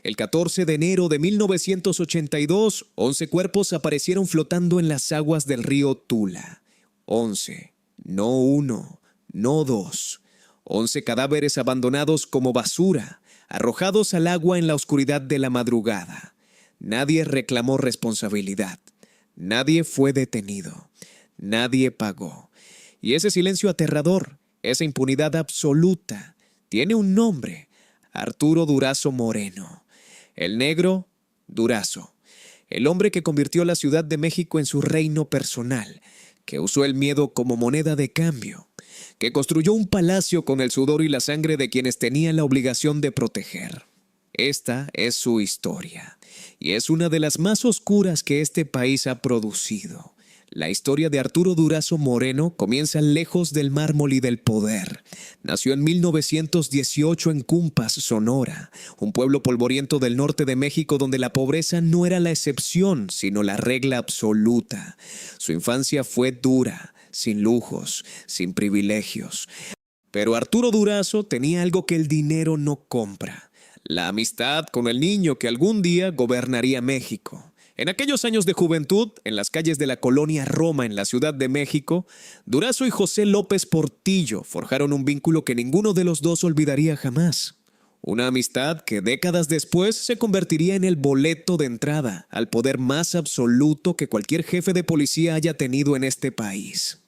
El 14 de enero de 1982, 11 cuerpos aparecieron flotando en las aguas del río Tula. 11, no uno, no dos. 11 cadáveres abandonados como basura, arrojados al agua en la oscuridad de la madrugada. Nadie reclamó responsabilidad. Nadie fue detenido. Nadie pagó. Y ese silencio aterrador, esa impunidad absoluta, tiene un nombre: Arturo Durazo Moreno. El negro Durazo. El hombre que convirtió la Ciudad de México en su reino personal, que usó el miedo como moneda de cambio, que construyó un palacio con el sudor y la sangre de quienes tenían la obligación de proteger. Esta es su historia, y es una de las más oscuras que este país ha producido. La historia de Arturo Durazo Moreno comienza lejos del mármol y del poder. Nació en 1918 en Cumpas, Sonora, un pueblo polvoriento del norte de México donde la pobreza no era la excepción, sino la regla absoluta. Su infancia fue dura, sin lujos, sin privilegios. Pero Arturo Durazo tenía algo que el dinero no compra: la amistad con el niño que algún día gobernaría México. En aquellos años de juventud, en las calles de la colonia Roma en la Ciudad de México, Durazo y José López Portillo forjaron un vínculo que ninguno de los dos olvidaría jamás. Una amistad que décadas después se convertiría en el boleto de entrada al poder más absoluto que cualquier jefe de policía haya tenido en este país.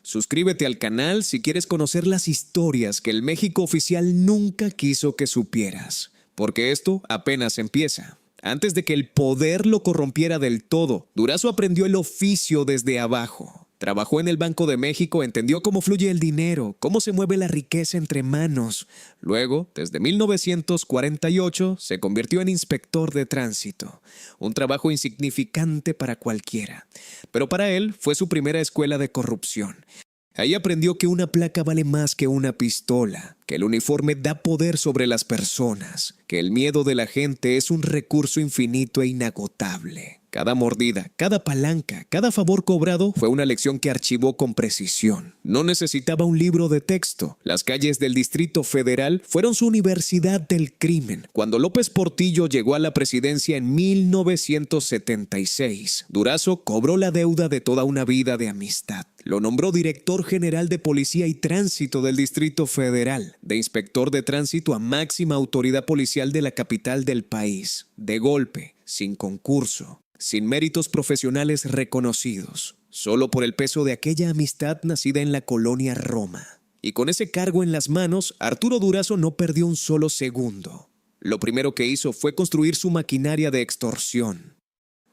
Suscríbete al canal si quieres conocer las historias que el México oficial nunca quiso que supieras, porque esto apenas empieza. Antes de que el poder lo corrompiera del todo, Durazo aprendió el oficio desde abajo. Trabajó en el Banco de México, entendió cómo fluye el dinero, cómo se mueve la riqueza entre manos. Luego, desde 1948, se convirtió en inspector de tránsito. Un trabajo insignificante para cualquiera. Pero para él fue su primera escuela de corrupción. Ahí aprendió que una placa vale más que una pistola, que el uniforme da poder sobre las personas, que el miedo de la gente es un recurso infinito e inagotable. Cada mordida, cada palanca, cada favor cobrado fue una lección que archivó con precisión. No necesitaba un libro de texto. Las calles del Distrito Federal fueron su universidad del crimen. Cuando López Portillo llegó a la presidencia en 1976, Durazo cobró la deuda de toda una vida de amistad. Lo nombró director general de Policía y Tránsito del Distrito Federal, de inspector de tránsito a máxima autoridad policial de la capital del país, de golpe, sin concurso, sin méritos profesionales reconocidos, solo por el peso de aquella amistad nacida en la colonia Roma. Y con ese cargo en las manos, Arturo Durazo no perdió un solo segundo. Lo primero que hizo fue construir su maquinaria de extorsión.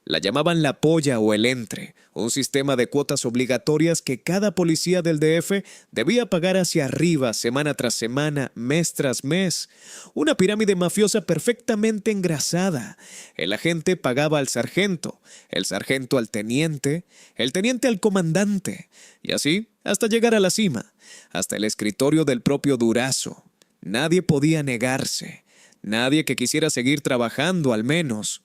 La llamaban la polla o el entre, un sistema de cuotas obligatorias que cada policía del DF debía pagar hacia arriba semana tras semana, mes tras mes. Una pirámide mafiosa perfectamente engrasada. El agente pagaba al sargento, el sargento al teniente, el teniente al comandante, y así hasta llegar a la cima, hasta el escritorio del propio Durazo. Nadie podía negarse, nadie que quisiera seguir trabajando al menos.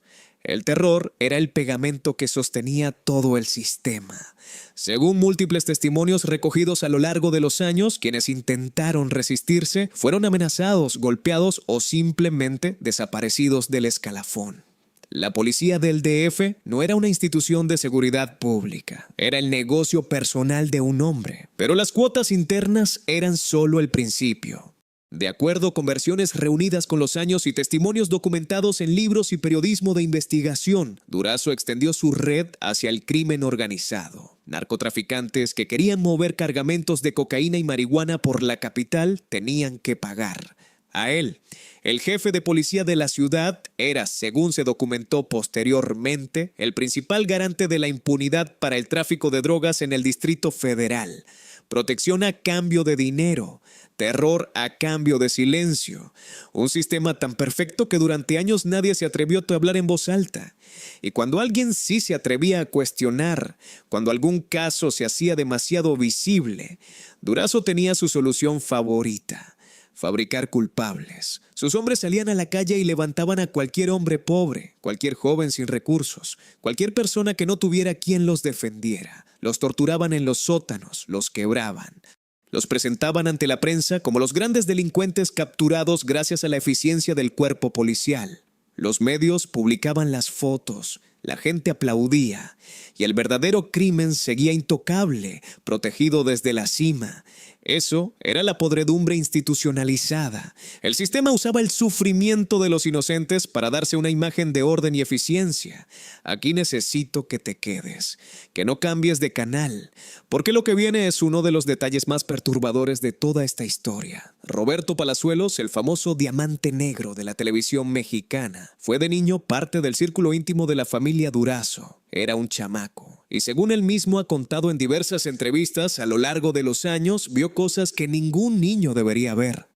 El terror era el pegamento que sostenía todo el sistema. Según múltiples testimonios recogidos a lo largo de los años, quienes intentaron resistirse fueron amenazados, golpeados o simplemente desaparecidos del escalafón. La policía del DF no era una institución de seguridad pública, era el negocio personal de un hombre, pero las cuotas internas eran solo el principio. De acuerdo con versiones reunidas con los años y testimonios documentados en libros y periodismo de investigación, Durazo extendió su red hacia el crimen organizado. Narcotraficantes que querían mover cargamentos de cocaína y marihuana por la capital tenían que pagar. A él, el jefe de policía de la ciudad, era, según se documentó posteriormente, el principal garante de la impunidad para el tráfico de drogas en el Distrito Federal. Protección a cambio de dinero. Terror a cambio de silencio. Un sistema tan perfecto que durante años nadie se atrevió a hablar en voz alta. Y cuando alguien sí se atrevía a cuestionar, cuando algún caso se hacía demasiado visible, Durazo tenía su solución favorita: fabricar culpables. Sus hombres salían a la calle y levantaban a cualquier hombre pobre, cualquier joven sin recursos, cualquier persona que no tuviera quien los defendiera. Los torturaban en los sótanos, los quebraban. Los presentaban ante la prensa como los grandes delincuentes capturados gracias a la eficiencia del cuerpo policial. Los medios publicaban las fotos, la gente aplaudía, y el verdadero crimen seguía intocable, protegido desde la cima. Eso era la podredumbre institucionalizada. El sistema usaba el sufrimiento de los inocentes para darse una imagen de orden y eficiencia. Aquí necesito que te quedes, que no cambies de canal, porque lo que viene es uno de los detalles más perturbadores de toda esta historia. Roberto Palazuelos, el famoso diamante negro de la televisión mexicana, fue de niño parte del círculo íntimo de la familia Durazo. Era un chamaco, y según él mismo ha contado en diversas entrevistas a lo largo de los años, vio cosas que ningún niño debería ver.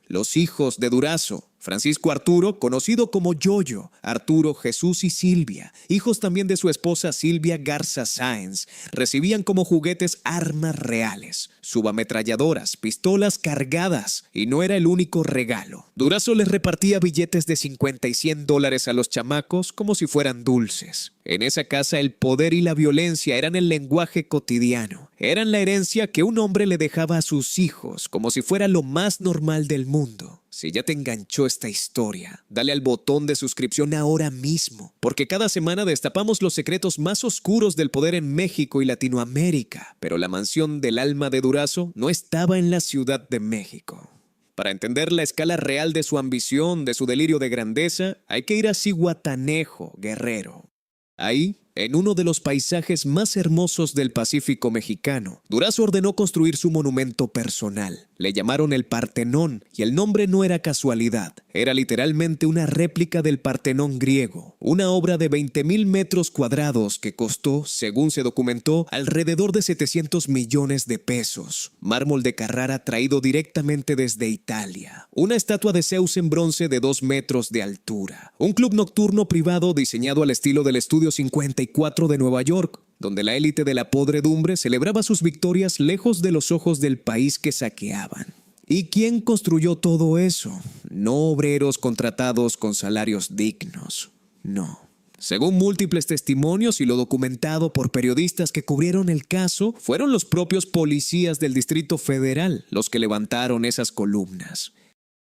Los hijos de Durazo, Francisco Arturo, conocido como Yoyo, Arturo, Jesús y Silvia, hijos también de su esposa Silvia Garza Sáenz, recibían como juguetes armas reales, subametralladoras, pistolas cargadas, y no era el único regalo. Durazo les repartía billetes de 50 y $100 a los chamacos como si fueran dulces. En esa casa el poder y la violencia eran el lenguaje cotidiano. Eran la herencia que un hombre le dejaba a sus hijos como si fuera lo más normal del mundo. Si ya te enganchó esta historia, dale al botón de suscripción ahora mismo, porque cada semana destapamos los secretos más oscuros del poder en México y Latinoamérica. Pero la mansión del alma de Durazo no estaba en la Ciudad de México. Para entender la escala real de su ambición, de su delirio de grandeza, hay que ir a Zihuatanejo, Guerrero. Ahí, en uno de los paisajes más hermosos del Pacífico mexicano, Durazo ordenó construir su monumento personal. Le llamaron el Partenón, y el nombre no era casualidad. Era literalmente una réplica del Partenón griego, una obra de 20,000 metros cuadrados que costó, según se documentó, alrededor de 700 millones de pesos. Mármol de Carrara traído directamente desde Italia. Una estatua de Zeus en bronce de 2 metros de altura. Un club nocturno privado diseñado al estilo del Estudio 54 de Nueva York, donde la élite de la podredumbre celebraba sus victorias lejos de los ojos del país que saqueaban. ¿Y quién construyó todo eso? No obreros contratados con salarios dignos. No. Según múltiples testimonios y lo documentado por periodistas que cubrieron el caso, fueron los propios policías del Distrito Federal los que levantaron esas columnas.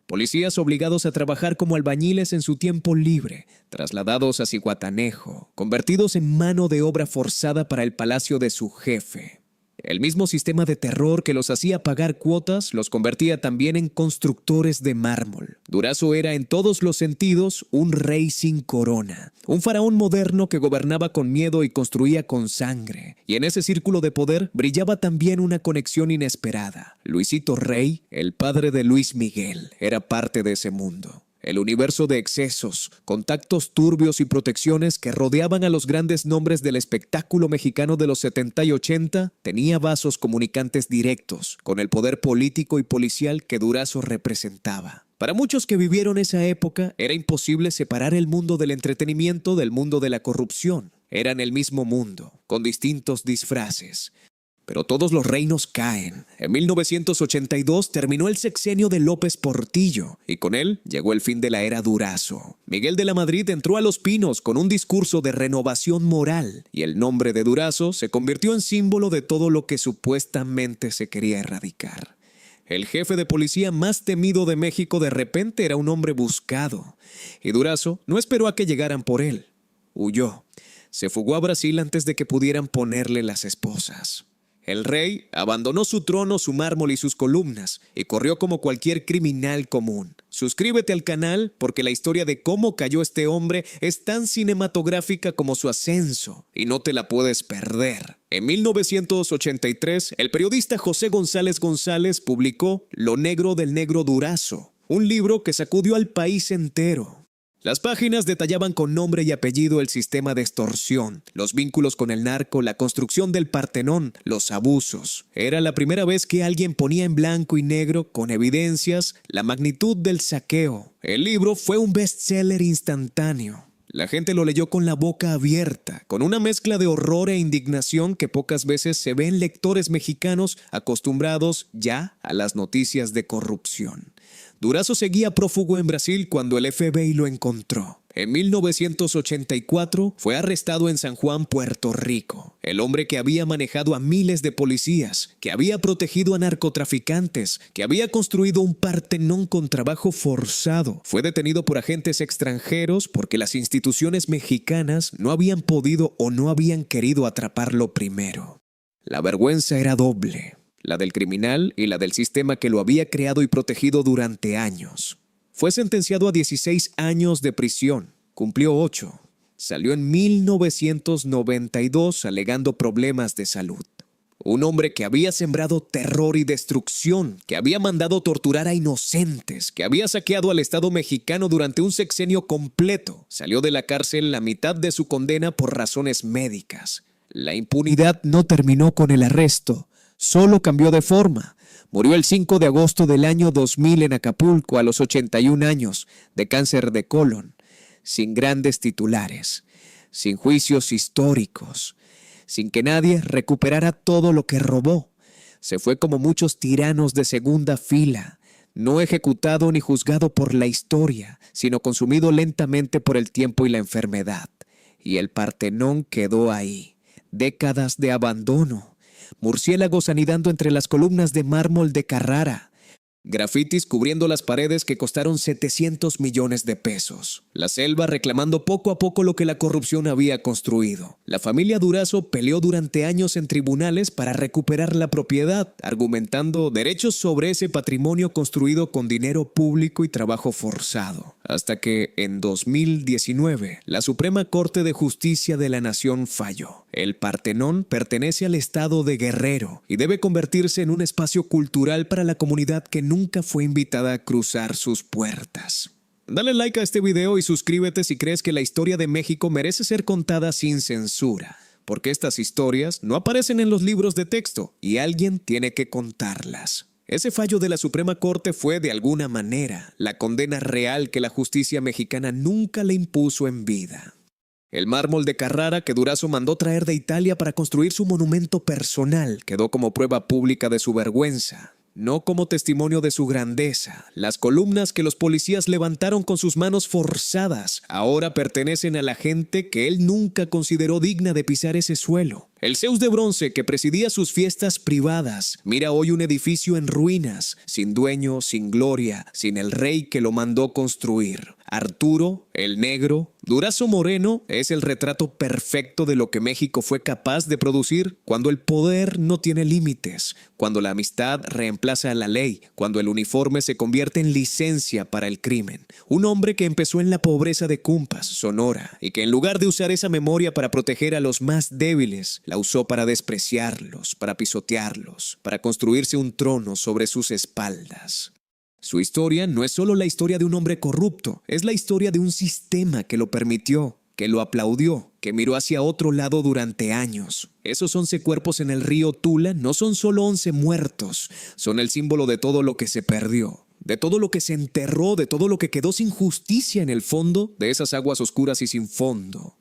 Policías obligados a trabajar como albañiles en su tiempo libre, trasladados a Zihuatanejo, convertidos en mano de obra forzada para el palacio de su jefe. El mismo sistema de terror que los hacía pagar cuotas los convertía también en constructores de mármol. Durazo era en todos los sentidos un rey sin corona, un faraón moderno que gobernaba con miedo y construía con sangre. Y en ese círculo de poder brillaba también una conexión inesperada. Luisito Rey, el padre de Luis Miguel, era parte de ese mundo. El universo de excesos, contactos turbios y protecciones que rodeaban a los grandes nombres del espectáculo mexicano de los 70 y 80 tenía vasos comunicantes directos con el poder político y policial que Durazo representaba. Para muchos que vivieron esa época, era imposible separar el mundo del entretenimiento del mundo de la corrupción. Eran el mismo mundo, con distintos disfraces. Pero todos los reinos caen. En 1982 terminó el sexenio de López Portillo y con él llegó el fin de la era Durazo. Miguel de la Madrid entró a Los Pinos con un discurso de renovación moral y el nombre de Durazo se convirtió en símbolo de todo lo que supuestamente se quería erradicar. El jefe de policía más temido de México de repente era un hombre buscado y Durazo no esperó a que llegaran por él. Huyó. Se fugó a Brasil antes de que pudieran ponerle las esposas. El rey abandonó su trono, su mármol y sus columnas y corrió como cualquier criminal común. Suscríbete al canal porque la historia de cómo cayó este hombre es tan cinematográfica como su ascenso y no te la puedes perder. En 1983, el periodista José González González publicó Lo negro del negro Durazo, un libro que sacudió al país entero. Las páginas detallaban con nombre y apellido el sistema de extorsión, los vínculos con el narco, la construcción del Partenón, los abusos. Era la primera vez que alguien ponía en blanco y negro, con evidencias, la magnitud del saqueo. El libro fue un bestseller instantáneo. La gente lo leyó con la boca abierta, con una mezcla de horror e indignación que pocas veces se ve en lectores mexicanos acostumbrados ya a las noticias de corrupción. Durazo seguía prófugo en Brasil cuando el FBI lo encontró. En 1984 fue arrestado en San Juan, Puerto Rico. El hombre que había manejado a miles de policías, que había protegido a narcotraficantes, que había construido un Partenón con trabajo forzado, fue detenido por agentes extranjeros porque las instituciones mexicanas no habían podido o no habían querido atraparlo primero. La vergüenza era doble, la del criminal y la del sistema que lo había creado y protegido durante años. Fue sentenciado a 16 años de prisión, cumplió 8. Salió en 1992 alegando problemas de salud. Un hombre que había sembrado terror y destrucción, que había mandado torturar a inocentes, que había saqueado al Estado mexicano durante un sexenio completo, salió de la cárcel la mitad de su condena por razones médicas. La impunidad no terminó con el arresto, solo cambió de forma. Murió el 5 de agosto del año 2000 en Acapulco a los 81 años de cáncer de colon, sin grandes titulares, sin juicios históricos, sin que nadie recuperara todo lo que robó. Se fue como muchos tiranos de segunda fila, no ejecutado ni juzgado por la historia, sino consumido lentamente por el tiempo y la enfermedad. Y el Partenón quedó ahí, décadas de abandono. Murciélagos anidando entre las columnas de mármol de Carrara. Grafitis cubriendo las paredes que costaron 700 millones de pesos. La selva reclamando poco a poco lo que la corrupción había construido. La familia Durazo peleó durante años en tribunales para recuperar la propiedad, argumentando derechos sobre ese patrimonio construido con dinero público y trabajo forzado. Hasta que, en 2019, la Suprema Corte de Justicia de la Nación falló. El Partenón pertenece al estado de Guerrero y debe convertirse en un espacio cultural para la comunidad que nunca fue invitada a cruzar sus puertas. Dale like a este video y suscríbete si crees que la historia de México merece ser contada sin censura, porque estas historias no aparecen en los libros de texto y alguien tiene que contarlas. Ese fallo de la Suprema Corte fue, de alguna manera, la condena real que la justicia mexicana nunca le impuso en vida. El mármol de Carrara que Durazo mandó traer de Italia para construir su monumento personal quedó como prueba pública de su vergüenza, no como testimonio de su grandeza. Las columnas que los policías levantaron con sus manos forzadas ahora pertenecen a la gente que él nunca consideró digna de pisar ese suelo. El Zeus de bronce que presidía sus fiestas privadas mira hoy un edificio en ruinas, sin dueño, sin gloria, sin el rey que lo mandó construir. Arturo, el Negro, Durazo Moreno es el retrato perfecto de lo que México fue capaz de producir cuando el poder no tiene límites, cuando la amistad reemplaza a la ley, cuando el uniforme se convierte en licencia para el crimen. Un hombre que empezó en la pobreza de Cumpas, Sonora, y que en lugar de usar esa memoria para proteger a los más débiles, la usó para despreciarlos, para pisotearlos, para construirse un trono sobre sus espaldas. Su historia no es solo la historia de un hombre corrupto, es la historia de un sistema que lo permitió, que lo aplaudió, que miró hacia otro lado durante años. Esos 11 cuerpos en el río Tula no son solo 11 muertos, son el símbolo de todo lo que se perdió, de todo lo que se enterró, de todo lo que quedó sin justicia en el fondo de esas aguas oscuras y sin fondo.